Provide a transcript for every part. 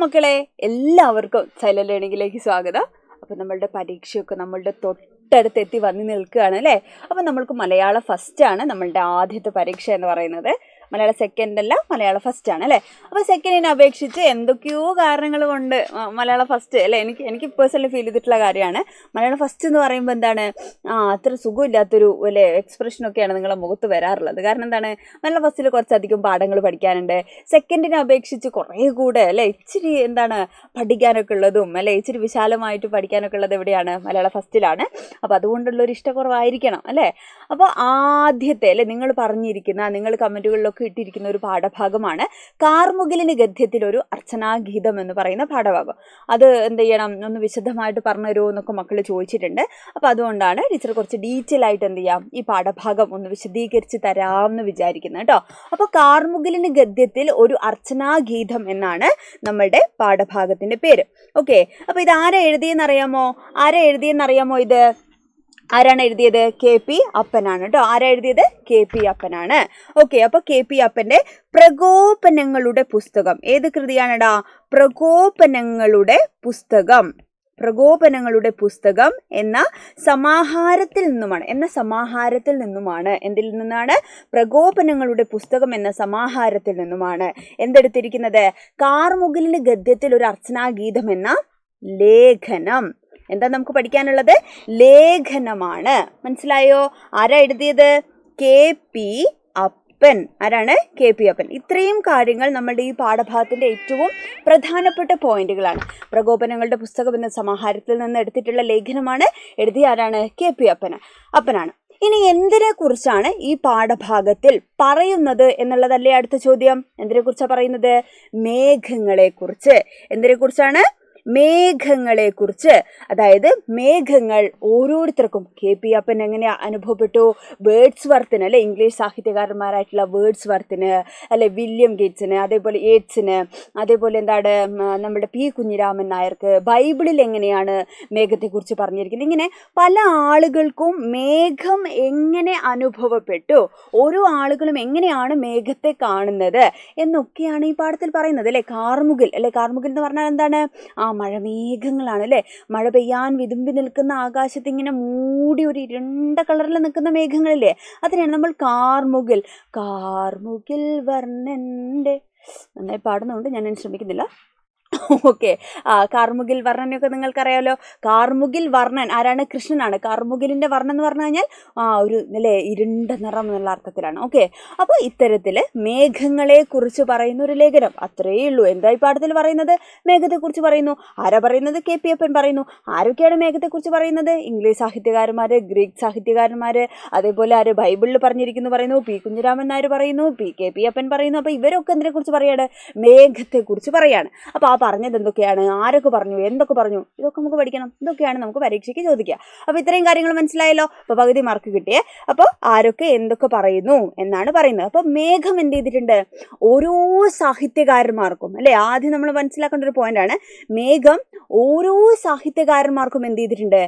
മക്കളെ, എല്ലാവർക്കും സൈലന്റ് ലേണിംഗിലേക്ക് സ്വാഗതം. അപ്പം നമ്മളുടെ പരീക്ഷയൊക്കെ നമ്മളുടെ തൊട്ടടുത്ത് എത്തി വന്ന് നിൽക്കുകയാണ് അല്ലേ. അപ്പം നമ്മൾക്ക് മലയാള ഫസ്റ്റ് ആണ് നമ്മളുടെ ആദ്യത്തെ പരീക്ഷ എന്ന് പറയുന്നത്. മലയാള സെക്കൻഡ് അല്ല, മലയാള ഫസ്റ്റ് ആണ് അല്ലേ. അപ്പോൾ സെക്കൻഡിനെ അപേക്ഷിച്ച് എന്തൊക്കെയോ കാരണങ്ങൾ കൊണ്ട് മലയാള ഫസ്റ്റ് അല്ലേ, എനിക്ക് പേഴ്സണലി ഫീൽ ചെയ്തിട്ടുള്ള കാര്യമാണ്. മലയാള ഫസ്റ്റ് എന്ന് പറയുമ്പോൾ എന്താണ്, അത്ര സുഖമില്ലാത്തൊരു അല്ലേ എക്സ്പ്രഷനൊക്കെയാണ് നിങ്ങളുടെ മുഖത്ത് വരാറുള്ളത്. കാരണം എന്താണ്, മലയാള ഫസ്റ്റിൽ കുറച്ചധികം പാഠങ്ങൾ പഠിക്കാനുണ്ട്. സെക്കൻഡിനെ അപേക്ഷിച്ച് കുറേ കൂടെ അല്ലേ ഇച്ചിരി എന്താണ് പഠിക്കാനൊക്കെ ഉള്ളതും അല്ലേ ഇച്ചിരി വിശാലമായിട്ട് പഠിക്കാനൊക്കെ ഉള്ളത് എവിടെയാണ്, മലയാള ഫസ്റ്റിലാണ്. അപ്പോൾ അതുകൊണ്ടുള്ളൊരു ഇഷ്ടക്കുറവായിരിക്കണം അല്ലേ. അപ്പോൾ ആദ്യത്തെ അല്ലേ നിങ്ങൾ പറഞ്ഞിരിക്കുന്ന, നിങ്ങൾ കമൻറ്റുകളിലൊക്കെ ഇട്ടിരിക്കുന്ന ഒരു പാഠഭാഗമാണ് കാർമുകിലിന് ഗദ്യത്തിൽ ഒരു അർച്ചനാഗീതം എന്ന് പറയുന്ന പാഠഭാഗം. അത് എന്ത് ചെയ്യണം, ഒന്ന് വിശദമായിട്ട് പറഞ്ഞു തരുമോ എന്നൊക്കെ മക്കൾ ചോദിച്ചിട്ടുണ്ട്. അപ്പോൾ അതുകൊണ്ടാണ് ടീച്ചർ കുറച്ച് ഡീറ്റെയിൽ ആയിട്ട് എന്ത് ചെയ്യാം, ഈ പാഠഭാഗം ഒന്ന് വിശദീകരിച്ച് തരാമെന്ന് വിചാരിക്കുന്നത് കേട്ടോ. അപ്പോൾ കാർമുകിലിന് ഗദ്യത്തിൽ ഒരു അർച്ചനാഗീതം എന്നാണ് നമ്മളുടെ പാഠഭാഗത്തിൻ്റെ പേര്. ഓക്കെ, അപ്പോൾ ഇത് ആരാ എഴുതിയെന്നറിയാമോ? ഇത് ആരാണ് എഴുതിയത്? KP അപ്പനാണ് കേട്ടോ. ആരാ എഴുതിയത്? KP അപ്പനാണ്. ഓക്കെ, അപ്പോൾ KP അപ്പൻ്റെ പ്രകോപനങ്ങളുടെ പുസ്തകം ഏത് കൃതിയാണെടാ? പ്രകോപനങ്ങളുടെ പുസ്തകം എന്ന സമാഹാരത്തിൽ നിന്നുമാണ്. എന്തിൽ നിന്നാണ്? പ്രകോപനങ്ങളുടെ പുസ്തകം എന്ന സമാഹാരത്തിൽ നിന്നുമാണ് എന്തെടുത്തിരിക്കുന്നത്? കാർമുകിലിന് ഗദ്യത്തിൽ ഒരു അർച്ചനാഗീതം എന്ന ലേഖനം. എന്താ നമുക്ക് പഠിക്കാനുള്ളത്? ലേഖനമാണ്. മനസ്സിലായോ? ആരാ എഴുതിയത്? KP അപ്പൻ. ആരാണ്? KP അപ്പൻ. ഇത്രയും കാര്യങ്ങൾ നമ്മളുടെ ഈ പാഠഭാഗത്തിൻ്റെ ഏറ്റവും പ്രധാനപ്പെട്ട പോയിന്റുകളാണ്. പ്രകോപനങ്ങളുടെ പുസ്തകം എന്ന സമാഹാരത്തിൽ നിന്ന് എടുത്തിട്ടുള്ള ലേഖനമാണ്. എഴുതിയ ആരാണ്? KP അപ്പനാണ്. ഇനി എന്തിനെ കുറിച്ചാണ് ഈ പാഠഭാഗത്തിൽ പറയുന്നത് എന്നുള്ളതല്ലേ അടുത്ത ചോദ്യം. എന്തിനെ കുറിച്ചാണ് പറയുന്നത്? മേഘങ്ങളെക്കുറിച്ച്. എന്തിനെക്കുറിച്ചാണ്? മേഘങ്ങളെക്കുറിച്ച്. അതായത് മേഘങ്ങൾ ഓരോരുത്തർക്കും KP അപ്പൻ എങ്ങനെ അനുഭവപ്പെട്ടു? വേർഡ്സ്വർത്തിന് അല്ലെ, ഇംഗ്ലീഷ് സാഹിത്യകാരന്മാരായിട്ടുള്ള വേർഡ്സ്വർത്തിന് അല്ലെ, വില്യം ഗേറ്റ്സിന്, അതേപോലെ യേറ്റ്സിന്, അതേപോലെ എന്താണ് നമ്മുടെ P കുഞ്ഞിരാമൻ നായർക്ക് ബൈബിളിൽ എങ്ങനെയാണ് മേഘത്തെക്കുറിച്ച് പറഞ്ഞിരിക്കുന്നത്. ഇങ്ങനെ പല ആളുകൾക്കും മേഘം എങ്ങനെ അനുഭവപ്പെട്ടു, ഓരോ ആളുകളും എങ്ങനെയാണ് മേഘത്തെ കാണുന്നത് എന്നൊക്കെയാണ് ഈ പാഠത്തിൽ പറയുന്നത് അല്ലേ. കാർമുകിൽ എന്ന് പറഞ്ഞാൽ എന്താണ്? മഴമേഘങ്ങളാണ് അല്ലേ. മഴ പെയ്യാൻ വിതുമ്പി നിൽക്കുന്ന ആകാശത്ത് ഇങ്ങനെ മൂടി ഒരു ഇരുണ്ട കളറിൽ നിൽക്കുന്ന മേഘങ്ങളില്ലേ, അതിനെയാണ് നമ്മൾ കാർമുകിൽ വർണ്ണൻ്റെ. നന്നായി പാടുന്നുണ്ട്, ഞാൻ ശ്രമിക്കുന്നില്ല. ഓക്കെ, കാർമുകിൽ വർണ്ണനൊക്കെ നിങ്ങൾക്കറിയാമല്ലോ. കാർമുകിൽ വർണ്ണൻ ആരാണ്? കൃഷ്ണനാണ്. കാർമുകിലിൻ്റെ വർണ്ണം എന്ന് പറഞ്ഞു കഴിഞ്ഞാൽ ഒരു അല്ലേ ഇരുണ്ട നിറം എന്നുള്ള അർത്ഥത്തിലാണ്. ഓക്കെ, അപ്പോൾ ഇത്തരത്തിൽ മേഘങ്ങളെ കുറിച്ച് പറയുന്ന ഒരു ലേഖനം, അത്രയേ ഉള്ളൂ. എന്താ ഈ പാഠത്തിൽ പറയുന്നത്? മേഘത്തെക്കുറിച്ച് പറയുന്നു. ആരാ പറയുന്നത്? KP അപ്പൻ പറയുന്നു. ആരൊക്കെയാണ് മേഘത്തെക്കുറിച്ച് പറയുന്നത്? ഇംഗ്ലീഷ് സാഹിത്യകാരന്മാർ, ഗ്രീക്ക് സാഹിത്യകാരന്മാർ, അതേപോലെ ആര് ബൈബിളിൽ പറഞ്ഞിരിക്കുന്നു പറയുന്നു, P കുഞ്ഞിരാമൻ നായർ പറയുന്നു, KP അപ്പൻ പറയുന്നു. അപ്പോൾ ഇവരൊക്കെ എന്തിനെക്കുറിച്ച് പറയാണ്? മേഘത്തെക്കുറിച്ച് പറയാണ്. അപ്പോൾ പറഞ്ഞത് എന്തൊക്കെയാണ്, ആരൊക്കെ പറഞ്ഞു, എന്തൊക്കെ പറഞ്ഞു, ഇതൊക്കെ നമുക്ക് പഠിക്കണം. ഇതൊക്കെയാണ് നമുക്ക് പരീക്ഷയ്ക്ക് ചോദിക്കുക. അപ്പോൾ ഇത്രയും കാര്യങ്ങൾ മനസ്സിലായല്ലോ. അപ്പോൾ പകുതി മാർക്ക് കിട്ടിയേ. അപ്പോൾ ആരൊക്കെ എന്തൊക്കെ പറയുന്നു എന്നാണ് പറയുന്നത്. അപ്പോൾ മേഘം എന്ത് ചെയ്തിട്ടുണ്ട്? ഓരോ സാഹിത്യകാരന്മാർക്കും അല്ലേ, ആദ്യം നമ്മൾ മനസ്സിലാക്കേണ്ട ഒരു പോയിന്റാണ്, മേഘം ഓരോ സാഹിത്യകാരന്മാർക്കും എന്ത് ചെയ്തിട്ടുണ്ട്?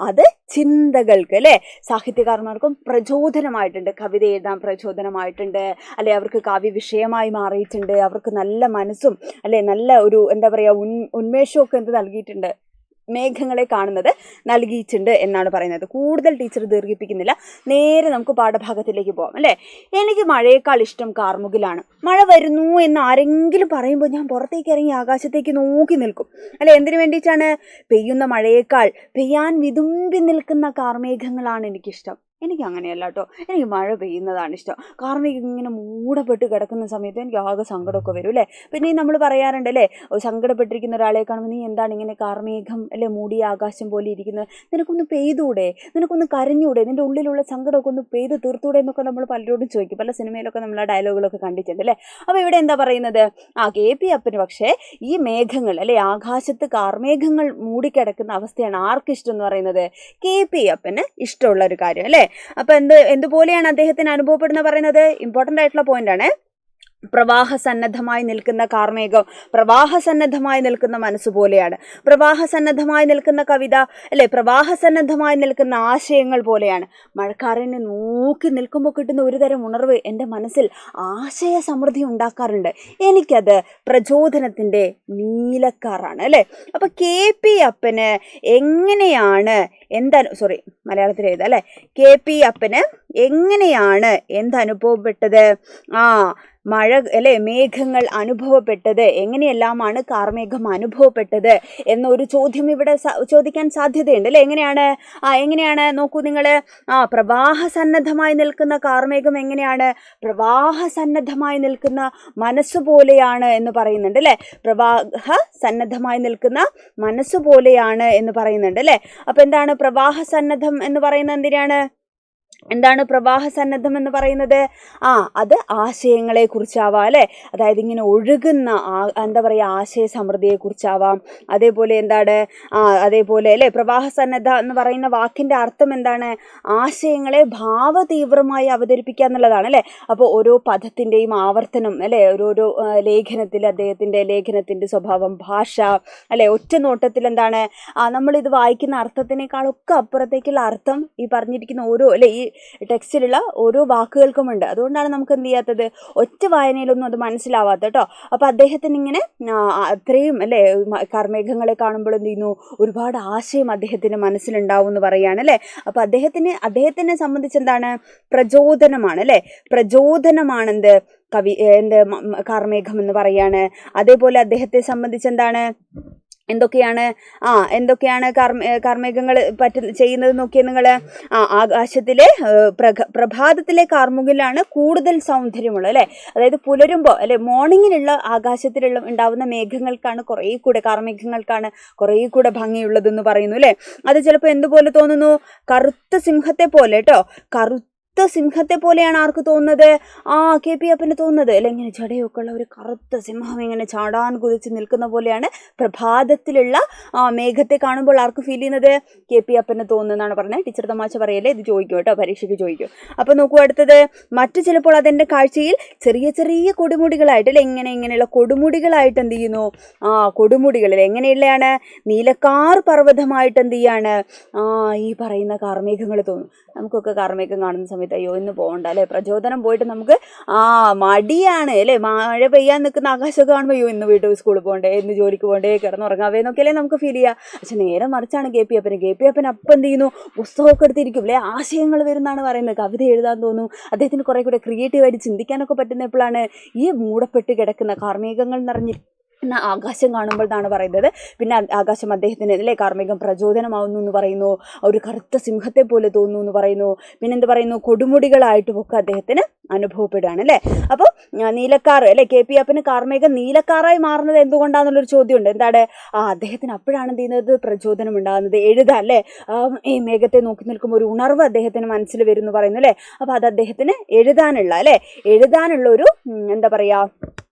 അത് ചിന്തകൾക്ക് അല്ലേ, സാഹിത്യകാരന്മാർക്കും പ്രചോദനമായിട്ടുണ്ട്. കവിത എഴുതാൻ പ്രചോദനമായിട്ടുണ്ട് അല്ലെ, അവർക്ക് കാവ്യ വിഷയമായി മാറിയിട്ടുണ്ട്. അവർക്ക് നല്ല മനസ്സും അല്ലെ, നല്ല ഒരു എന്താ പറയുക ഉന്മേഷമൊക്കെ എന്ത് നൽകിയിട്ടുണ്ട്? മേഘങ്ങളെ കാണുന്നത് നൽകിയിട്ടുണ്ട് എന്നാണ് പറയുന്നത്. കൂടുതൽ ടീച്ചർ ദീർഘിപ്പിക്കുന്നില്ല, നേരെ നമുക്ക് പാഠഭാഗത്തിലേക്ക് പോകാം അല്ലേ. എനിക്ക് മഴയേക്കാൾ ഇഷ്ടം കാർമുകിലാണ്. മഴ വരുന്നു എന്ന് ആരെങ്കിലും പറയുമ്പോൾ ഞാൻ പുറത്തേക്ക് ഇറങ്ങി ആകാശത്തേക്ക് നോക്കി നിൽക്കും അല്ലെ. എന്തിനു വേണ്ടിയിട്ടാണ്? പെയ്യുന്ന മഴയേക്കാൾ പെയ്യാൻ വിതുമ്പി നിൽക്കുന്ന കാർമേഘങ്ങളാണ് എനിക്കിഷ്ടം. എനിക്ക് അങ്ങനെയല്ല കേട്ടോ, എനിക്ക് മഴ പെയ്യുന്നതാണ് ഇഷ്ടം. കാർമേഘം ഇങ്ങനെ മൂടപ്പെട്ട് കിടക്കുന്ന സമയത്ത് എനിക്ക് ആകെ സങ്കടമൊക്കെ വരും അല്ലേ. പിന്നെ നമ്മൾ പറയാറുണ്ട് അല്ലേ, സങ്കടപ്പെട്ടിരിക്കുന്ന ഒരാളെ കാണുമ്പോൾ നീ എന്താണ് ഇങ്ങനെ കാർമേഘം അല്ലെ മൂടിയ ആകാശം പോലെ ഇരിക്കുന്നത്, നിനക്കൊന്ന് പെയ്തൂടെ, നിനക്കൊന്ന് കരഞ്ഞൂടെ, നിൻ്റെ ഉള്ളിലുള്ള സങ്കടമൊക്കെ ഒന്ന് പെയ്ത് തീർത്തൂടെ എന്നൊക്കെ നമ്മൾ പലരോടും ചോദിക്കും. പല സിനിമയിലൊക്കെ നമ്മൾ ആ ഡയലോഗുകളൊക്കെ കണ്ടിട്ടുണ്ട് അല്ലേ. അപ്പോൾ ഇവിടെ എന്താ പറയുന്നത്? KP അപ്പന് പക്ഷേ ഈ മേഘങ്ങൾ അല്ലെ, ആകാശത്ത് കാർമേഘങ്ങൾ മൂടിക്കിടക്കുന്ന അവസ്ഥയാണ് ആർക്കിഷ്ടം എന്ന് പറയുന്നത്? KP അപ്പന് ഇഷ്ടമുള്ള ഒരു കാര്യം അല്ലേ. അപ്പൊ എന്തുപോലെയാണ് അദ്ദേഹത്തിന് അനുഭവപ്പെടുന്ന പറയുന്നത്? ഇമ്പോർട്ടൻ്റ് ആയിട്ടുള്ള പോയിന്റ് ആണ്. പ്രവാഹസന്നദ്ധമായി നിൽക്കുന്ന കാർമേഘം, പ്രവാഹസന്നദ്ധമായി നിൽക്കുന്ന മനസ്സ് പോലെയാണ്. പ്രവാഹസന്നദ്ധമായി നിൽക്കുന്ന കവിത അല്ലെ, പ്രവാഹസന്നദ്ധമായി നിൽക്കുന്ന ആശയങ്ങൾ പോലെയാണ്. മഴക്കാറിനെ നോക്കി നിൽക്കുമ്പോൾ കിട്ടുന്ന ഒരു തരം ഉണർവ് എൻ്റെ മനസ്സിൽ ആശയ സമൃദ്ധി ഉണ്ടാക്കാറുണ്ട്. എനിക്കത് പ്രചോദനത്തിൻ്റെ നീലക്കാറാണ് അല്ലേ. അപ്പൊ KP അപ്പന് എങ്ങനെയാണ് മലയാളത്തിൽ എഴുതാം അല്ലെ. KP അപ്പന് എങ്ങനെയാണ് എന്തനുഭവപ്പെട്ടത്? മഴ അല്ലെ, മേഘങ്ങൾ അനുഭവപ്പെട്ടത് എങ്ങനെയെല്ലാമാണ് കാർമേഘം അനുഭവപ്പെട്ടത് എന്നൊരു ചോദ്യം ഇവിടെ ചോദിക്കാൻ സാധ്യതയുണ്ട് അല്ലെ. എങ്ങനെയാണ് നോക്കൂ നിങ്ങൾ. പ്രവാഹസന്നദ്ധമായി നിൽക്കുന്ന കാർമേഘം എങ്ങനെയാണ്? പ്രവാഹസന്നദ്ധമായി നിൽക്കുന്ന മനസ്സ് പോലെയാണ് എന്ന് പറയുന്നുണ്ട് അല്ലെ. പ്രവാഹസന്നദ്ധമായി നിൽക്കുന്ന മനസ്സ് പോലെയാണ് എന്ന് പറയുന്നുണ്ട് അല്ലെ. അപ്പൊ എന്താണ് പ്രവാഹസന്നദ്ധം എന്ന് പറയുന്നത്? എന്താണ് പ്രവാഹസന്നദ്ധം എന്ന് പറയുന്നത്? അത് ആശയങ്ങളെ കുറിച്ചാവാം അല്ലെ. അതായത് ഇങ്ങനെ ഒഴുകുന്ന ആശയ സമൃദ്ധിയെ കുറിച്ചാവാം. അതേപോലെ അതേപോലെ അല്ലെ, പ്രവാഹസന്നദ്ധ എന്ന് പറയുന്ന വാക്കിന്റെ അർത്ഥം എന്താണ്? ആശയങ്ങളെ ഭാവതീവ്രമായി അവതരിപ്പിക്കുക എന്നുള്ളതാണ് അല്ലെ. അപ്പോൾ ഓരോ പദത്തിന്റെയും ആവർത്തനം അല്ലെ, ഓരോരോ ലേഖനത്തിൽ അദ്ദേഹത്തിന്റെ ലേഖനത്തിന്റെ സ്വഭാവം, ഭാഷ അല്ലെ, ഒറ്റ നോട്ടത്തിൽ എന്താണ് നമ്മളിത് വായിക്കുന്ന അർത്ഥത്തിനേക്കാളൊക്കെ അപ്പുറത്തേക്കുള്ള അർത്ഥം ഈ പറഞ്ഞിരിക്കുന്ന ഓരോ അല്ലെ, ഈ ടെക്സ്റ്റിലുള്ള ഓരോ വാക്കുകൾക്കുമുണ്ട്. അതുകൊണ്ടാണ് നമുക്ക് എന്ത് ചെയ്യാത്തത്, ഒറ്റ വായനയിലൊന്നും അത് മനസ്സിലാവാത്ത കേട്ടോ. അപ്പൊ അദ്ദേഹത്തിന് ഇങ്ങനെ അത്രയും അല്ലെ കാർമേഘങ്ങളെ കാണുമ്പോൾ എന്ത് ചെയ്യുന്നു, ഒരുപാട് ആശയം അദ്ദേഹത്തിന്റെ മനസ്സിലുണ്ടാവും എന്ന് പറയാണ് അല്ലെ. അപ്പൊ അദ്ദേഹത്തിനെ സംബന്ധിച്ച് എന്താണ്? പ്രചോദനമാണ് അല്ലെ. പ്രചോദനമാണെന്ത് കാർമേഘം എന്ന് പറയാണ്. അതേപോലെ അദ്ദേഹത്തെ സംബന്ധിച്ച് എന്തൊക്കെയാണ് കാർമേഘങ്ങൾ ചെയ്യുന്നത് നോക്കിയാൽ നിങ്ങൾ. ആകാശത്തിലെ പ്രഭാതത്തിലെ കാർമുകിലാണ് കൂടുതൽ സൗന്ദര്യമുള്ളത് അല്ലെ. അതായത് പുലരുമ്പോൾ അല്ലെ, മോർണിംഗിലുള്ള ആകാശത്തിലുള്ള ഉണ്ടാവുന്ന മേഘങ്ങൾക്കാണ് കാർമേഘങ്ങൾക്കാണ് കുറേ കൂടെ ഭംഗിയുള്ളതെന്ന് പറയുന്നു അല്ലെ. അത് ചിലപ്പോൾ എന്തുപോലെ തോന്നുന്നു? കറുത്ത സിംഹത്തെ പോലെ കേട്ടോ. കറുത്ത സിംഹത്തെ പോലെയാണ് ആർക്ക് തോന്നുന്നത്? KP അപ്പന് തോന്നുന്നത് അല്ലെ. ഇങ്ങനെ ജടയൊക്കെ ഉള്ള ഒരു കറുത്ത സിംഹം ഇങ്ങനെ ചാടാൻ കുതിച്ച് നിൽക്കുന്ന പോലെയാണ് പ്രഭാതത്തിലുള്ള മേഘത്തെ കാണുമ്പോൾ ആർക്ക് ഫീൽ ചെയ്യുന്നത്? KP അപ്പന് തോന്നുന്നതാണ് പറഞ്ഞത്. ടീച്ചർ തമാശ പറയല്ലേ, ഇത് ചോദിക്കും കേട്ടോ, പരീക്ഷയ്ക്ക് ചോദിക്കും. അപ്പൊ നോക്കൂ അടുത്തത്. മറ്റു ചിലപ്പോൾ അതിന്റെ കാഴ്ചയിൽ ചെറിയ ചെറിയ കൊടുമുടികളായിട്ട് അല്ലെ, ഇങ്ങനെയുള്ള കൊടുമുടികളായിട്ട് എന്ത് ചെയ്യുന്നു? കൊടുമുടികളിൽ എങ്ങനെയുള്ളതാണ്? നീലക്കാർ പർവ്വതമായിട്ട് എന്ത് ചെയ്യാണ്? ഈ പറയുന്ന കാർമേഘങ്ങൾ തോന്നും. നമുക്കൊക്കെ കാർമേഘം കാണുന്ന സമയത്ത് അയ്യോ ഇന്ന് പോകണ്ട അല്ലെ, പ്രചോദനം പോയിട്ട് നമുക്ക് മടിയാണ് അല്ലെ. മഴ പെയ്യാൻ നിൽക്കുന്ന ആകാശമൊക്കെ കാണുമ്പോൾ അയ്യോ ഇന്ന് വീട്ടിൽ സ്കൂളിൽ പോകണ്ടേ, ഇന്ന് ജോലിക്ക് പോകണ്ടേ, കിടന്നുറങ്ങാവേ എന്നൊക്കെയല്ലേ നമുക്ക് ഫീൽ ചെയ്യുക. പക്ഷെ നേരെ മറിച്ചാണ് KP അപ്പൻ അപ്പം എന്ത് ചെയ്യുന്നു? പുസ്തകമൊക്കെ എടുത്തിരിക്കും അല്ലെ. ആശയങ്ങൾ വരുന്നതാണ് പറയുന്നത്. കവിത എഴുതാൻ തോന്നും. അദ്ദേഹത്തിന് കുറെ കൂടെ ക്രിയേറ്റീവായിട്ട് ചിന്തിക്കാനൊക്കെ പറ്റുന്ന എപ്പോഴാണ്? ഈ മൂടപ്പെട്ട് കിടക്കുന്ന കാർമേഘങ്ങൾ ആകാശം കാണുമ്പോൾ എന്നാണ് പറയുന്നത്. പിന്നെ ആകാശം അദ്ദേഹത്തിന് അല്ലേ കാർമേഘം പ്രചോദനമാവുന്നു എന്ന് പറയുന്നു. ഒരു കറുത്ത സിംഹത്തെ പോലെ തോന്നുന്നു എന്ന് പറയുന്നു. പിന്നെന്ത് പറയുന്നു? കൊടുമുടികളായിട്ടും ഒക്കെ അദ്ദേഹത്തിന് അനുഭവപ്പെടുകയാണ് അല്ലേ. അപ്പോൾ നീലക്കാർ അല്ലെ, KP അപ്പന് കാർമേഘം നീലക്കാറായി മാറുന്നത് എന്തുകൊണ്ടാണെന്നുള്ളൊരു ചോദ്യമുണ്ട്. എന്താണ്? അദ്ദേഹത്തിന് അപ്പോഴാണ് എന്ത് ചെയ്യുന്നത്? പ്രചോദനം ഉണ്ടാകുന്നത്, എഴുതാൻ അല്ലേ. ഈ മേഘത്തെ നോക്കി നിൽക്കുമ്പോൾ ഒരു ഉണർവ് അദ്ദേഹത്തിന് മനസ്സിൽ വരും എന്ന് പറയുന്നു അല്ലേ. അപ്പോൾ അത് അദ്ദേഹത്തിന് എഴുതാനുള്ള ഒരു എന്താ പറയുക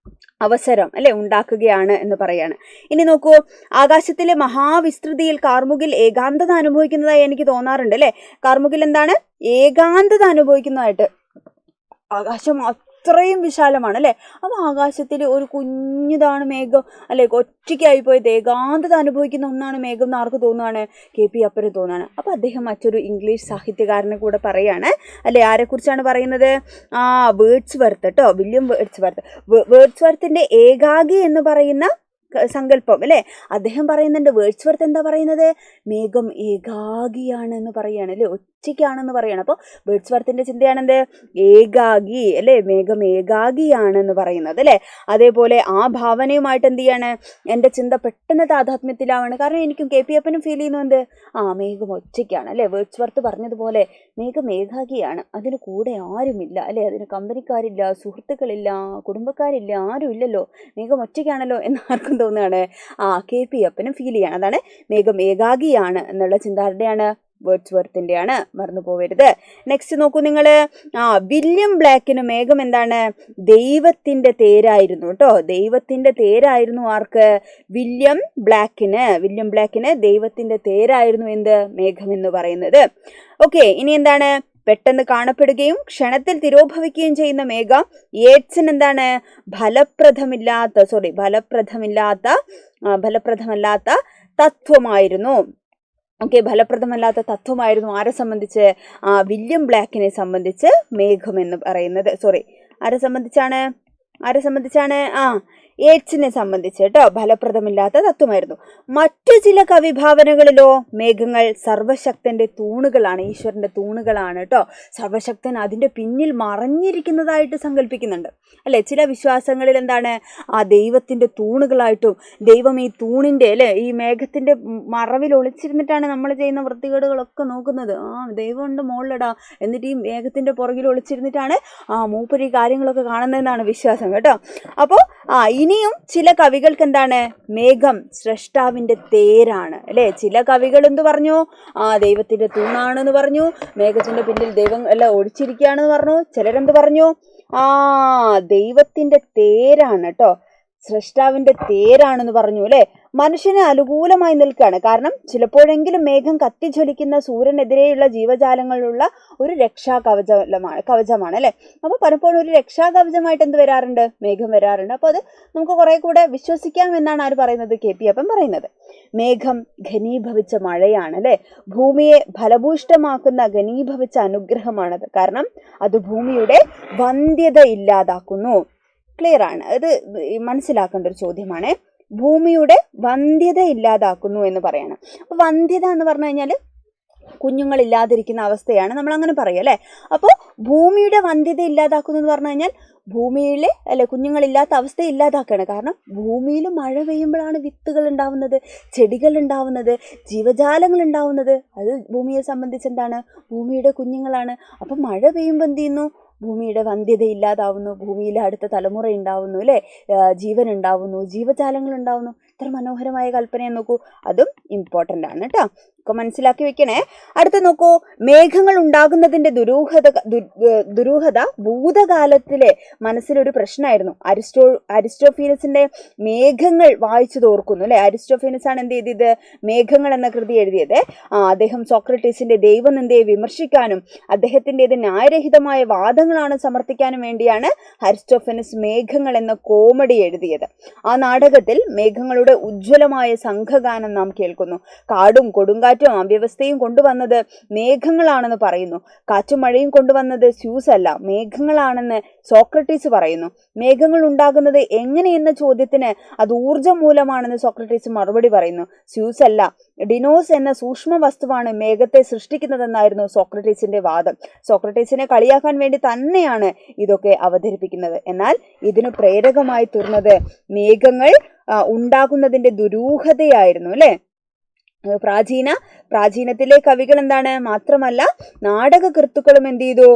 അവസരം അല്ലെ ഉണ്ടാക്കുകയാണ് എന്ന് പറയാണ്. ഇനി നോക്കൂ, ആകാശത്തിലെ മഹാവിസ്തൃതിയിൽ കാർമുകിൽ ഏകാന്തത അനുഭവിക്കുന്നതായി എനിക്ക് തോന്നാറുണ്ട് അല്ലെ. കാർമുകിൽ എന്താണ്? ഏകാന്തത അനുഭവിക്കുന്നതായിട്ട്. ആകാശം അത്രയും വിശാലമാണ് അല്ലെ. അപ്പോൾ ആകാശത്തിൽ ഒരു കുഞ്ഞിതാണ് മേഘം അല്ലെ, ഒറ്റയ്ക്കായി പോയത് ഏകാന്തത അനുഭവിക്കുന്ന ഒന്നാണ് മേഘം എന്ന് ആർക്ക് തോന്നുകയാണ്? KP അപ്പന് തോന്നുകയാണ്. അപ്പോൾ അദ്ദേഹം മറ്റൊരു ഇംഗ്ലീഷ് സാഹിത്യകാരനെ കൂടെ പറയാണ് അല്ലെ. ആരെക്കുറിച്ചാണ് പറയുന്നത്? വേർഡ്സ്വർത്ത് കേട്ടോ, വില്യം വേർഡ്സ്വർത്ത്. വേർഡ്സ്വർത്തിന്റെ ഏകാഗി എന്ന് പറയുന്ന സങ്കല്പം അല്ലെ അദ്ദേഹം പറയുന്നുണ്ട്. വേർഡ്സ്വർത്ത് എന്താ പറയുന്നത്? മേഘം ഏകാഗിയാണ് എന്ന് പറയാണ് അല്ലെ, ഒറ്റയ്ക്കാണെന്ന് പറയണം. അപ്പോൾ വേർഡ്സ്വർത്തിന്റെ ചിന്തയാണെന്ത്? ഏകാഗി അല്ലെ, മേഘം ഏകാഗിയാണെന്ന് പറയുന്നത് അല്ലെ. അതേപോലെ ആ ഭാവനയുമായിട്ട് എന്ത് ചെയ്യാണ്? എൻ്റെ ചിന്ത പെട്ടെന്ന് താതാത്മ്യത്തിലാവാണ്. കാരണം എനിക്കും KP അപ്പനും ഫീൽ ചെയ്യുന്നു എന്ത്? മേഘം ഒറ്റയ്ക്കാണ് അല്ലെ. വേർഡ്സ്വർത്ത് പറഞ്ഞതുപോലെ മേഘം ഏകാഗിയാണ്, അതിന് കൂടെ ആരുമില്ല അല്ലെ, അതിന് കമ്പനിക്കാരില്ല, സുഹൃത്തുക്കളില്ല, കുടുംബക്കാരില്ല, ആരും ഇല്ലല്ലോ, മേഘം ഒറ്റയ്ക്കാണല്ലോ എന്നാർക്കും തോന്നുകയാണ്. KP അപ്പനും ഫീൽ ചെയ്യാണ്. അതാണ് മേഘം ഏകാഗിയാണ് എന്നുള്ള ചിന്താധാരയാണ്, വേർഡ്സ്വർത്തിൻ്റെയാണ്, മറന്നു പോവരുത്. നെക്സ്റ്റ് നോക്കൂ നിങ്ങൾ. വില്യം ബ്ലാക്കിന് മേഘം എന്താണ്? ദൈവത്തിൻ്റെ തേരായിരുന്നു കേട്ടോ. ദൈവത്തിൻ്റെ തേരായിരുന്നു ആർക്ക്? വില്യം ബ്ലാക്കിന് ദൈവത്തിൻ്റെ തേരായിരുന്നു എന്ത്? മേഘം എന്ന് പറയുന്നത്. ഓക്കെ, ഇനി എന്താണ്? പെട്ടെന്ന് കാണപ്പെടുകയും ക്ഷണത്തിൽ തിരോഭവിക്കുകയും ചെയ്യുന്ന മേഘം യേറ്റ്സിന് എന്താണ് ഫലപ്രദമല്ലാത്ത തത്വമായിരുന്നു. ഓക്കെ, ഫലപ്രദമല്ലാത്ത തത്വമായിരുന്നു. ആരെ സംബന്ധിച്ച്? വില്യം ബ്ലാക്കിനെ സംബന്ധിച്ച് മേഘം എന്ന് പറയുന്നത്. ആരെ സംബന്ധിച്ചാണ്? യേറ്റ്സിനെ സംബന്ധിച്ച് കേട്ടോ, ഫലപ്രദമില്ലാത്ത തത്വമായിരുന്നു. മറ്റു ചില കവിഭാവനകളിലോ മേഘങ്ങൾ സർവശക്തന്റെ തൂണുകളാണ്, ഈശ്വരന്റെ തൂണുകളാണ് കേട്ടോ. സർവശക്തൻ അതിന്റെ പിന്നിൽ മറഞ്ഞിരിക്കുന്നതായിട്ട് സങ്കല്പിക്കുന്നുണ്ട് അല്ലെ. ചില വിശ്വാസങ്ങളിൽ എന്താണ്? ദൈവത്തിന്റെ തൂണുകളായിട്ടും, ദൈവം ഈ തൂണിന്റെ ഈ മേഘത്തിന്റെ മറവിൽ ഒളിച്ചിരുന്നിട്ടാണ് നമ്മൾ ചെയ്യുന്ന വൃത്തികേടുകളൊക്കെ നോക്കുന്നത്. ദൈവമുണ്ട് മുകളിലിടാ, എന്നിട്ട് ഈ മേഘത്തിന്റെ പുറകിൽ ഒളിച്ചിരുന്നിട്ടാണ് മൂപ്പര് ഈ കാര്യങ്ങളൊക്കെ കാണുന്നതെന്നാണ് വിശ്വാസം കേട്ടോ. അപ്പോൾ ഇനിയും ചില കവികൾക്ക് എന്താണ്? മേഘം സ്രഷ്ടാവിന്റെ തേരാണ് അല്ലെ. ചില കവികൾ എന്ത് പറഞ്ഞു? ദൈവത്തിന്റെ തൂണാണെന്ന് പറഞ്ഞു. മേഘത്തിന്റെ പിന്നിൽ ദൈവം ഒളിച്ചിരിക്കുകയാണെന്ന് പറഞ്ഞു. ചിലരെന്ത് പറഞ്ഞു? ദൈവത്തിന്റെ തേരാണ് കേട്ടോ, സ്രഷ്ടാവിന്റെ തേരാണെന്ന് പറഞ്ഞു അല്ലെ. മനുഷ്യന് അനുകൂലമായി നിൽക്കുകയാണ്. കാരണം ചിലപ്പോഴെങ്കിലും മേഘം കത്തിജ്വലിക്കുന്ന സൂര്യനെതിരെയുള്ള ജീവജാലങ്ങളുള്ള ഒരു കവചമാണ് അല്ലെ. അപ്പൊ പലപ്പോഴും ഒരു രക്ഷാകവചമായിട്ട് എന്ത് വരാറുണ്ട്? മേഘം വരാറുണ്ട്. അപ്പൊ അത് നമുക്ക് കുറെ കൂടെ വിശ്വസിക്കാം എന്നാണ് ആര് പറയുന്നത്? KP അപ്പൻ പറയുന്നത്. മേഘം ഘനീഭവിച്ച മഴയാണ് അല്ലെ. ഭൂമിയെ ഫലഭൂഷ്ടമാക്കുന്ന ഘനീഭവിച്ച അനുഗ്രഹമാണത്. കാരണം അത് ഭൂമിയുടെ വന്ധ്യത ഇല്ലാതാക്കുന്നു. ക്ലിയർ ആണ്, അത് മനസ്സിലാക്കേണ്ട ഒരു ചോദ്യമാണ്. ഭൂമിയുടെ വന്ധ്യത ഇല്ലാതാക്കുന്നു എന്ന് പറയണം. അപ്പൊ വന്ധ്യത എന്ന് പറഞ്ഞു കഴിഞ്ഞാൽ കുഞ്ഞുങ്ങളില്ലാതിരിക്കുന്ന അവസ്ഥയാണ്, നമ്മൾ അങ്ങനെ പറയും അല്ലെ. അപ്പോൾ ഭൂമിയുടെ വന്ധ്യത ഇല്ലാതാക്കുന്നു എന്ന് പറഞ്ഞു കഴിഞ്ഞാൽ ഭൂമിയിൽ കുഞ്ഞുങ്ങളില്ലാത്ത അവസ്ഥ ഇല്ലാതാക്കുകയാണ്. കാരണം ഭൂമിയിൽ മഴ പെയ്യുമ്പോഴാണ് വിത്തുകൾ ഉണ്ടാവുന്നത്, ചെടികൾ ഉണ്ടാവുന്നത്, ജീവജാലങ്ങൾ ഉണ്ടാവുന്നത്. അത് ഭൂമിയെ സംബന്ധിച്ച് എന്താണ്? ഭൂമിയുടെ കുഞ്ഞുങ്ങളാണ്. അപ്പം മഴ പെയ്യുമ്പോൾ എന്ത് ചെയ്യുന്നു? ഭൂമിയുടെ വന്ധ്യത ഇല്ലാതാവുന്നു, ഭൂമിയിലെ അടുത്ത തലമുറ ഉണ്ടാവുന്നു അല്ലെ, ജീവൻ ഉണ്ടാവുന്നു, ജീവജാലങ്ങൾ ഉണ്ടാവുന്നു. ഇത്ര മനോഹരമായ കൽപ്പനയെ നോക്കൂ, അതും ഇമ്പോർട്ടൻ്റ് ആണ് കേട്ടോ, ഒക്കെ മനസ്സിലാക്കി വെക്കണേ. അടുത്ത് നോക്കൂ, മേഘങ്ങൾ ഉണ്ടാകുന്നതിന്റെ ദുരൂഹത ഭൂതകാലത്തിലെ മനസ്സിലൊരു പ്രശ്നമായിരുന്നു. അരിസ്റ്റോഫീനസിന്റെ മേഘങ്ങൾ വായിച്ചു തോർക്കുന്നു അല്ലെ. അരിസ്റ്റോഫീനസ് ആണ് എന്ത് ചെയ്തത്? മേഘങ്ങൾ എന്ന കൃതി എഴുതിയത്. അദ്ദേഹം സോക്രട്ടീസിന്റെ ദൈവനിന്ദയെ വിമർശിക്കാനും അദ്ദേഹത്തിൻ്റെത് ന്യായരഹിതമായ വാദങ്ങളാണ് സമർത്ഥിക്കാനും വേണ്ടിയാണ് അരിസ്റ്റോഫീനസ് മേഘങ്ങൾ എന്ന കോമഡി എഴുതിയത്. ആ നാടകത്തിൽ മേഘങ്ങളുടെ ഉജ്ജ്വലമായ സംഘഗാനം നാം കേൾക്കുന്നു. കാടും കൊടുങ്കാറ്റും അവ്യവസ്ഥയും കൊണ്ടുവന്നത് മേഘങ്ങളാണെന്ന് പറയുന്നു. കാറ്റും മഴയും കൊണ്ടുവന്നത് സ്യൂസ് അല്ല, മേഘങ്ങളാണെന്ന് സോക്രട്ടീസ് പറയുന്നു. മേഘങ്ങൾ ഉണ്ടാകുന്നത് എങ്ങനെയെന്ന ചോദ്യത്തിന് അത് ഊർജം മൂലമാണെന്ന് സോക്രട്ടീസ് മറുപടി പറയുന്നു. സ്യൂസ് അല്ല, ഡിനോസ് എന്ന സൂക്ഷ്മ വസ്തുവാണ് മേഘത്തെ സൃഷ്ടിക്കുന്നതെന്നായിരുന്നു സോക്രട്ടീസിന്റെ വാദം. സോക്രട്ടീസിനെ കളിയാക്കാൻ വേണ്ടി തന്നെയാണ് ഇതൊക്കെ അവതരിപ്പിക്കുന്നത്. എന്നാൽ ഇതിന് പ്രേരകമായി തീർന്നത് മേഘങ്ങൾ ഉണ്ടാകുന്നതിന്റെ ദുരൂഹതയായിരുന്നു അല്ലെ. പ്രാചീനത്തിലെ കവികൾ എന്താണ്? മാത്രമല്ല നാടകകൃത്തുക്കളും എന്ത് ചെയ്തു?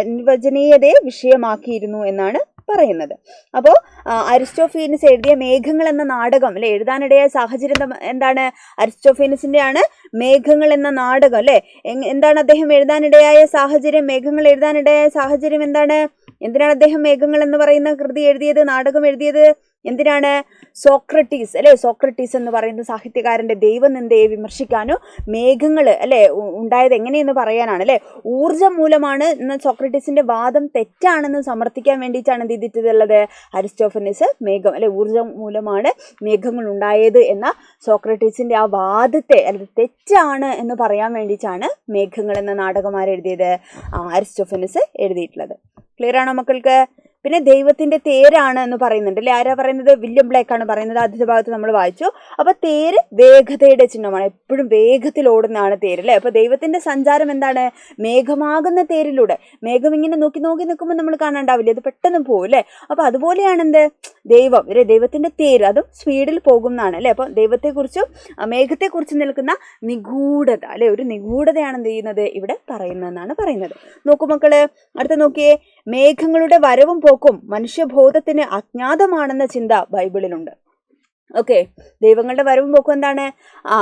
അനിർവചനീയതയെ വിഷയമാക്കിയിരുന്നു എന്നാണ് പറയുന്നത്. അപ്പോൾ അരിസ്റ്റോഫീനസ് എഴുതിയ മേഘങ്ങൾ എന്ന നാടകം അല്ലെ, എഴുതാനിടയായ സാഹചര്യം എന്താണ്? അരിസ്റ്റോഫീനസിന്റെ ആണ് മേഘങ്ങൾ എന്ന നാടകം അല്ലെ. എന്താണ് അദ്ദേഹം എഴുതാനിടയായ സാഹചര്യം? മേഘങ്ങൾ എഴുതാനിടയായ സാഹചര്യം എന്താണ്? എന്തിനാണ് അദ്ദേഹം മേഘങ്ങൾ എന്ന് പറയുന്ന കൃതി എഴുതിയത്, നാടകം എഴുതിയത്? എന്തിനാണ്? സോക്രട്ടീസ് അല്ലെ, സോക്രട്ടീസ് എന്ന് പറയുന്ന സാഹിത്യകാരന്റെ ദൈവനിന്ദയെ വിമർശിക്കാനോ മേഘങ്ങൾ അല്ലെ ഉണ്ടായത് എങ്ങനെയെന്ന് പറയാനാണ് അല്ലെ. ഊർജം മൂലമാണ് എന്ന സോക്രട്ടീസിന്റെ വാദം തെറ്റാണെന്ന് സമർത്ഥിക്കാൻ വേണ്ടിയിട്ടാണ് എന്ത് ചെയ്തിട്ടുള്ളത്? അരിസ്റ്റോഫനസ് മേഘം അല്ലെ, ഊർജം മൂലമാണ് മേഘങ്ങൾ ഉണ്ടായത് എന്ന സോക്രട്ടീസിന്റെ ആ വാദത്തെ അല്ലെ തെറ്റാണ് എന്ന് പറയാൻ വേണ്ടിയിട്ടാണ് മേഘങ്ങൾ എന്ന നാടകം ആരെഴുതിയത്? അരിസ്റ്റോഫനസ് എഴുതിയിട്ടുള്ളത്. ക്ലിയർ ആണോ മക്കൾക്ക്? പിന്നെ ദൈവത്തിന്റെ തേരാണ് എന്ന് പറയുന്നുണ്ട് അല്ലെ. ആരാ പറയുന്നത്? വില്യം ബ്ലേക്ക് ആണ് പറയുന്നത്. ആദ്യത്തെ ഭാഗത്ത് നമ്മൾ വായിച്ചു. അപ്പൊ തേര് വേഗതയുടെ ചിഹ്നമാണ്, എപ്പോഴും വേഗത്തിൽ ഓടുന്നതാണ് തേര് അല്ലെ. അപ്പൊ ദൈവത്തിന്റെ സഞ്ചാരം എന്താണ്? മേഘമാകുന്ന തേരിലൂടെ. മേഘം ഇങ്ങനെ നോക്കി നിൽക്കുമ്പോൾ നമ്മൾ കാണാണ്ടാവില്ലേ, അത് പെട്ടെന്ന് പോകും അല്ലെ. അപ്പൊ അതുപോലെയാണ് എന്ത്? ദൈവം അല്ലെ, ദൈവത്തിന്റെ തേര് അതും സ്പീഡിൽ പോകുന്നതാണ് അല്ലെ. അപ്പൊ ദൈവത്തെക്കുറിച്ചും മേഘത്തെക്കുറിച്ചും നിൽക്കുന്ന നിഗൂഢത അല്ലെ, ഒരു നിഗൂഢതയാണ് എന്ത് ചെയ്യുന്നത്? ഇവിടെ പറയുന്നതെന്നാണ് പറയുന്നത്. നോക്കൂ മക്കള്, അടുത്ത നോക്കിയേ. മേഘങ്ങളുടെ വരവും പോക്കും മനുഷ്യബോധത്തിന് അജ്ഞാതമാണെന്ന ചിന്ത ബൈബിളിലുണ്ട്. ഓക്കെ, ദൈവങ്ങളുടെ വരവും പോക്കും എന്താണ്?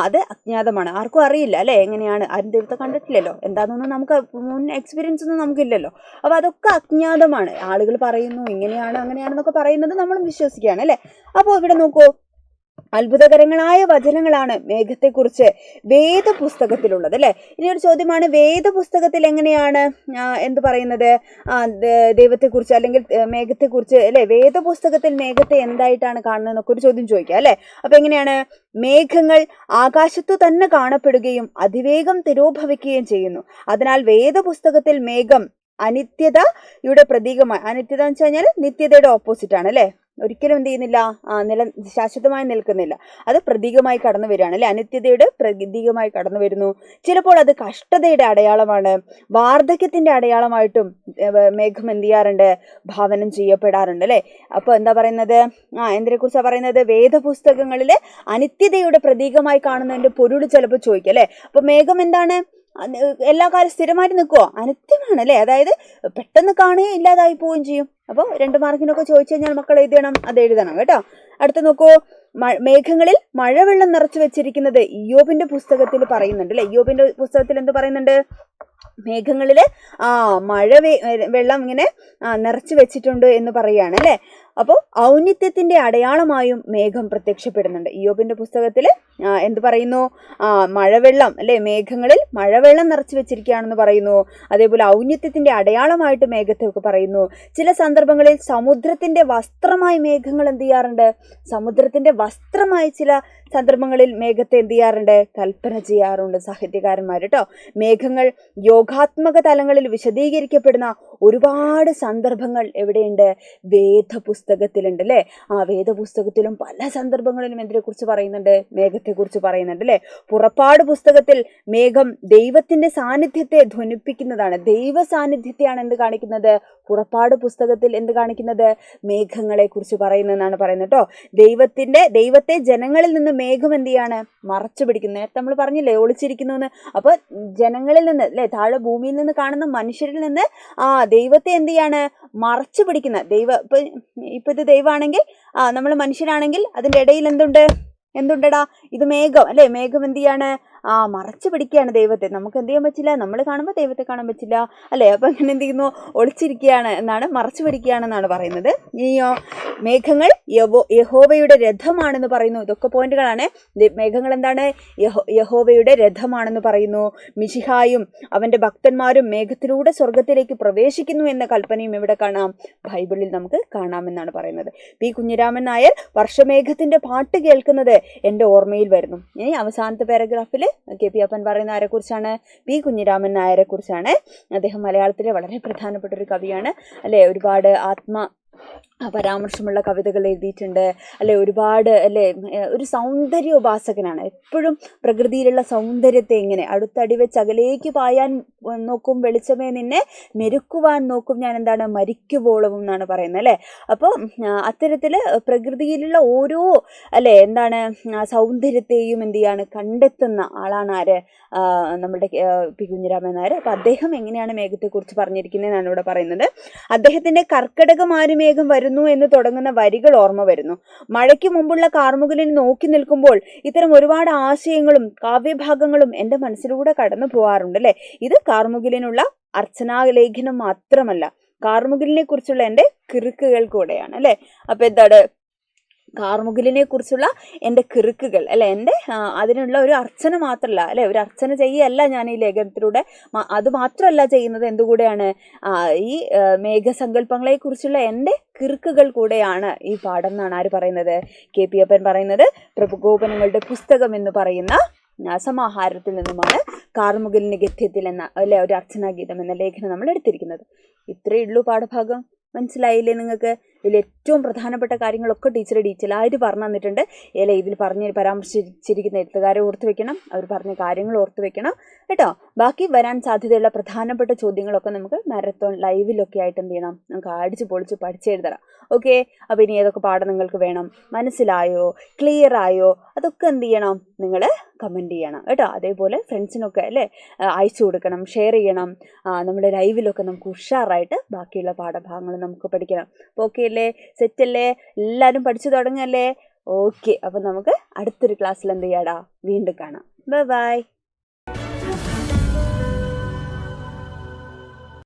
അത് അജ്ഞാതമാണ്, ആർക്കും അറിയില്ല അല്ലെ. എങ്ങനെയാണ്? ആരും ദൈവത്തെ കണ്ടിട്ടില്ലല്ലോ, എന്താണെന്നൊന്നും നമുക്ക് മുൻ എക്സ്പീരിയൻസ് ഒന്നും നമുക്കില്ലല്ലോ. അപ്പൊ അതൊക്കെ അജ്ഞാതമാണ്. ആളുകൾ പറയുന്നു ഇങ്ങനെയാണ് അങ്ങനെയാണെന്നൊക്കെ പറയുന്നത് നമ്മളും വിശ്വസിക്കുകയാണ് അല്ലെ. അപ്പോൾ ഇവിടെ നോക്കൂ, അത്ഭുതകരങ്ങളായ വചനങ്ങളാണ് മേഘത്തെക്കുറിച്ച് വേദപുസ്തകത്തിലുള്ളത് അല്ലെ. ഇനി ഒരു ചോദ്യമാണ്, വേദപുസ്തകത്തിൽ എങ്ങനെയാണ് എന്ത് പറയുന്നത് ദൈവത്തെക്കുറിച്ച് അല്ലെങ്കിൽ മേഘത്തെക്കുറിച്ച് അല്ലെ, വേദപുസ്തകത്തിൽ മേഘത്തെ എന്തായിട്ടാണ് കാണുന്നത് എന്നൊക്കെ ഒരു ചോദ്യം ചോദിക്കുക അല്ലെ. അപ്പൊ എങ്ങനെയാണ്, മേഘങ്ങൾ ആകാശത്തു തന്നെ കാണപ്പെടുകയും അതിവേഗം തിരോഭവിക്കുകയും ചെയ്യുന്നു. അതിനാൽ വേദപുസ്തകത്തിൽ മേഘം അനിത്യതയുടെ പ്രതീകമായി, അനിത്യത എന്ന് വെച്ച് കഴിഞ്ഞാൽ നിത്യതയുടെ ഓപ്പോസിറ്റ് ആണ് അല്ലെ, ഒരിക്കലും എന്ത് ചെയ്യുന്നില്ല, ശാശ്വതമായി നിൽക്കുന്നില്ല, അത് പ്രതീകമായി കടന്നു വരികയാണ് അല്ലെ, അനിത്യതയുടെ പ്രതീകമായി കടന്നു വരുന്നു. ചിലപ്പോൾ അത് കഷ്ടതയുടെ അടയാളമാണ്, വാർദ്ധക്യത്തിന്റെ അടയാളമായിട്ടും മേഘം എന്ത് ചെയ്യാറുണ്ട്, ഭാവനം ചെയ്യപ്പെടാറുണ്ട് അല്ലെ. അപ്പൊ എന്താ പറയുന്നത്, എന്തിനെ കുറിച്ചാണ് പറയുന്നത്, വേദപുസ്തകങ്ങളിലെ അനിത്യതയുടെ പ്രതീകമായി കാണുന്നതിന്റെ പൊരുൾ ചിലപ്പോൾ ചോദിക്കും അല്ലെ. അപ്പൊ മേഘം എന്താണ്, എല്ലാ കാലം സ്ഥിരമായിട്ട് നിൽക്കുവോ, അനിത്യമാണ് അല്ലെ, അതായത് പെട്ടെന്ന് കാണുകയും ഇല്ലാതായി പോവുകയും ചെയ്യും. അപ്പോൾ 2 മാർക്കിനൊക്കെ ചോദിച്ചു കഴിഞ്ഞാൽ മക്കൾ എഴുതണം, അത് എഴുതണം കേട്ടോ. അടുത്ത നോക്കൂ, മേഘങ്ങളിൽ മഴവെള്ളം നിറച്ചു വെച്ചിരിക്കുന്നത് ഇയ്യോബിന്റെ പുസ്തകത്തിൽ പറയുന്നുണ്ട് അല്ലെ. ഇയ്യോബിന്റെ പുസ്തകത്തിൽ എന്ത് പറയുന്നുണ്ട്, മേഘങ്ങളില് വെള്ളം ഇങ്ങനെ നിറച്ചു വെച്ചിട്ടുണ്ട് എന്ന് പറയുകയാണ് അല്ലെ. അപ്പോൾ ഔന്നിത്യത്തിന്റെ അടയാളമായും മേഘം പ്രത്യക്ഷപ്പെടുന്നുണ്ട്. ഇയ്യോബിന്റെ പുസ്തകത്തില് എന്ത് പറയുന്നു, മഴവെള്ളം അല്ലെ, മേഘങ്ങളിൽ മഴവെള്ളം നിറച്ചു വെച്ചിരിക്കുകയാണെന്ന് പറയുന്നു. അതേപോലെ ഔന്നിത്യത്തിന്റെ അടയാളമായിട്ട് മേഘത്തെ ഒക്കെ പറയുന്നു. ചില സന്ദർഭങ്ങളിൽ സമുദ്രത്തിന്റെ വസ്ത്രമായി മേഘങ്ങൾ എന്ത് ചെയ്യാറുണ്ട്, സമുദ്രത്തിന്റെ വസ്ത്രമായി ചില സന്ദർഭങ്ങളിൽ മേഘത്തെ എന്ത് ചെയ്യാറുണ്ട്, കൽപ്പന ചെയ്യാറുണ്ട് സാഹിത്യകാരന്മാർ കേട്ടോ. മേഘങ്ങൾ യോഗാത്മക തലങ്ങളിൽ വിശദീകരിക്കപ്പെടുന്ന ഒരുപാട് സന്ദർഭങ്ങൾ എവിടെയുണ്ട്, വേദപുസ്തകത്തിലുണ്ട് അല്ലെ. വേദപുസ്തകത്തിലും പല സന്ദർഭങ്ങളിലും എന്തിനെ കുറിച്ച് പറയുന്നുണ്ട്, മേഘത്തെ കുറിച്ച് പറയുന്നുണ്ട് അല്ലെ. പുറപ്പാട് പുസ്തകത്തിൽ മേഘം ദൈവത്തിന്റെ സാന്നിധ്യത്തെ ധ്വനിപ്പിക്കുന്നതാണ്, ദൈവ സാന്നിധ്യത്തെയാണ് എന്ത് കാണിക്കുന്നത്, പുറപ്പാട് പുസ്തകത്തിൽ എന്ത് കാണിക്കുന്നത്, മേഘങ്ങളെ കുറിച്ച് പറയുന്നതെന്നാണ് പറയുന്നത് കേട്ടോ. ദൈവത്തെ ജനങ്ങളിൽ നിന്ന് മേഘം എന്ത് ചെയ്യാണ്, മറച്ചു പിടിക്കുന്നത്. നേരത്തെ നമ്മൾ പറഞ്ഞില്ലേ ഒളിച്ചിരിക്കുന്നു എന്ന്. അപ്പൊ ജനങ്ങളിൽ നിന്ന് അല്ലെ, താഴെ ഭൂമിയിൽ നിന്ന് കാണുന്ന മനുഷ്യരിൽ നിന്ന് ദൈവത്തെ എന്ത് ചെയ്യാണ്, മറച്ചു പിടിക്കുന്ന ഇപ്പൊ ഇത് ദൈവമാണെങ്കിൽ നമ്മൾ മനുഷ്യരാണെങ്കിൽ അതിന്റെ ഇടയിൽ എന്തുണ്ടടാ, ഇത് മേഘം അല്ലെ. മേഘം എന്ത് ചെയ്യാണ്, മറച്ചു പിടിക്കുകയാണ് ദൈവത്തെ. നമുക്ക് എന്ത് ചെയ്യാൻ പറ്റില്ല, നമ്മൾ കാണുമ്പോൾ ദൈവത്തെ കാണാൻ പറ്റില്ല അല്ലെ. അപ്പൊ അങ്ങനെ എന്ത് ചെയ്യുന്നു, ഒളിച്ചിരിക്കുകയാണ് എന്നാണ്, മറച്ചു പിടിക്കുകയാണെന്നാണ് പറയുന്നത്. ഇനിയോ, മേഘങ്ങൾ യഹോവയുടെ രഥമാണെന്ന് പറയുന്നു. ഇതൊക്കെ പോയിന്റുകളാണ്. മേഘങ്ങൾ എന്താണ്, യഹോവയുടെ രഥമാണെന്ന് പറയുന്നു. മിശിഹായും അവന്റെ ഭക്തന്മാരും മേഘത്തിലൂടെ സ്വർഗത്തിലേക്ക് പ്രവേശിക്കുന്നു എന്ന കൽപ്പനയും ഇവിടെ കാണാം, ബൈബിളിൽ നമുക്ക് കാണാമെന്നാണ് പറയുന്നത്. പി കുഞ്ഞിരാമൻ നായർ വർഷമേഘത്തിന്റെ പാട്ട് കേൾക്കുന്നത് എൻ്റെ ഓർമ്മയിൽ വരുന്നു. ഇനി അവസാനത്തെ പാരഗ്രാഫിൽ കെ പി അപ്പൻ പറയുന്ന ആരെ കുറിച്ചാണ്, പി കുഞ്ഞിരാമൻ നായരെ കുറിച്ചാണ്. അദ്ദേഹം മലയാളത്തിലെ വളരെ പ്രധാനപ്പെട്ട ഒരു കവിയാണ് അല്ലെ. ഒരുപാട് പരാമർശമുള്ള കവിതകൾ എഴുതിയിട്ടുണ്ട് അല്ലെ. ഒരുപാട് അല്ലെ, ഒരു സൗന്ദര്യോപാസകനാണ്. എപ്പോഴും പ്രകൃതിയിലുള്ള സൗന്ദര്യത്തെ ഇങ്ങനെ അടുത്തടി വെച്ച് അകലേക്ക് പായാൻ നോക്കും, വെളിച്ചമേ നിന്നെ മെരുക്കുവാൻ നോക്കും ഞാൻ എന്താണ്, മരിക്കുവോളവും എന്നാണ് പറയുന്നത് അല്ലെ. അപ്പോൾ അത്തരത്തില് പ്രകൃതിയിലുള്ള ഓരോ അല്ലെ എന്താണ് സൗന്ദര്യത്തെയും എന്ത് ചെയ്യാണ്, കണ്ടെത്തുന്ന ആളാണ് ആര്, നമ്മുടെ പി കുഞ്ഞിരാമൻ നായർ. അപ്പൊ അദ്ദേഹം എങ്ങനെയാണ് മേഘത്തെക്കുറിച്ച് പറഞ്ഞിരിക്കുന്നതെന്നാണ് ഇവിടെ പറയുന്നത്. അദ്ദേഹത്തിന്റെ കർക്കടകമാരി മേഘം വരുന്നു എന്ന് തുടങ്ങുന്ന വരികൾ ഓർമ്മ വരുന്നു. മഴയ്ക്ക് മുമ്പുള്ള കാർമുകിലിനെ നോക്കി നിൽക്കുമ്പോൾ ഇത്തരം ഒരുപാട് ആശയങ്ങളും കാവ്യഭാഗങ്ങളും എൻ്റെ മനസ്സിലൂടെ കടന്നു പോകാറുണ്ട് അല്ലെ. ഇത് കാർമുകിലിനുള്ള അർച്ചനാലേഖനം മാത്രമല്ല, കാർമുകിലിനെ കുറിച്ചുള്ള എൻ്റെ കിറുക്കുകൾ കൂടെയാണ് അല്ലെ. അപ്പൊ എന്താണ്, കാർമുകിലിനെ കുറിച്ചുള്ള എൻ്റെ കിറുക്കുകൾ അല്ലെ, എൻ്റെ അതിനുള്ള ഒരു അർച്ചന മാത്രമല്ല അല്ലെ, ഒരു അർച്ചന ചെയ്യല്ല ഞാൻ ഈ ലേഖനത്തിലൂടെ, അത് മാത്രമല്ല ചെയ്യുന്നത്, എന്തുകൂടെയാണ്, ഈ മേഘസങ്കല്പങ്ങളെ കുറിച്ചുള്ള എൻ്റെ കിറുക്കുകൾ കൂടെയാണ് ഈ പാഠം എന്നാണ് ആര് പറയുന്നത്, കെ പി അപ്പൻ പറയുന്നത്. പ്രഭുഗോപനങ്ങളുടെ പുസ്തകം എന്ന് പറയുന്ന സമാഹാരത്തിൽ നിന്നുമാണ് കാർമുകിലിന് ഗദ്യത്തിൽ എന്ന അല്ലെ ഒരു അർച്ചനാഗീതം എന്ന ലേഖനം നമ്മൾ എടുത്തിരിക്കുന്നത്. ഇത്രയേ ഉള്ളൂ പാഠഭാഗം. മനസ്സിലായില്ലേ നിങ്ങൾക്ക്? ഇതിൽ ഏറ്റവും പ്രധാനപ്പെട്ട കാര്യങ്ങളൊക്കെ ടീച്ചർ ഡീറ്റെയിലായിട്ട് പറഞ്ഞു തന്നിട്ടുണ്ട്. ഇതിൽ പരാമർശിച്ചിരിക്കുന്ന എഴുത്തുകാരെ ഓർത്ത് വെക്കണം, അവർ പറഞ്ഞ കാര്യങ്ങൾ ഓർത്ത് വെക്കണം കേട്ടോ. ബാക്കി വരാൻ സാധ്യതയുള്ള പ്രധാനപ്പെട്ട ചോദ്യങ്ങളൊക്കെ നമുക്ക് മാരത്തോൺ ലൈവിലൊക്കെ ആയിട്ട് എന്ത് ചെയ്യണം, നമുക്ക് അടിച്ച് പൊളിച്ച് പഠിച്ചെഴുതണം. ഓക്കെ, അപ്പോൾ ഇനി ഏതൊക്കെ പാഠം നിങ്ങൾക്ക് വേണം, മനസ്സിലായോ, ക്ലിയർ ആയോ, അതൊക്കെ എന്ത് ചെയ്യണം, നിങ്ങൾ കമൻറ്റ് ചെയ്യണം കേട്ടോ. അതേപോലെ ഫ്രണ്ട്സിനൊക്കെ അല്ലേ അയച്ചു കൊടുക്കണം, ഷെയർ ചെയ്യണം. നമ്മുടെ ലൈവിലൊക്കെ നമുക്ക് ഉഷാറായിട്ട് ബാക്കിയുള്ള പാഠഭാഗങ്ങൾ നമുക്ക് പഠിക്കണം. അപ്പോൾ ഓക്കെ അല്ലേ, സെറ്റല്ലേ, എല്ലാവരും പഠിച്ചു തുടങ്ങല്ലേ? ഓക്കെ, അപ്പം നമുക്ക് അടുത്തൊരു ക്ലാസ്സിൽ എന്ത് ചെയ്യാടാ, വീണ്ടും കാണാം. Bye bye.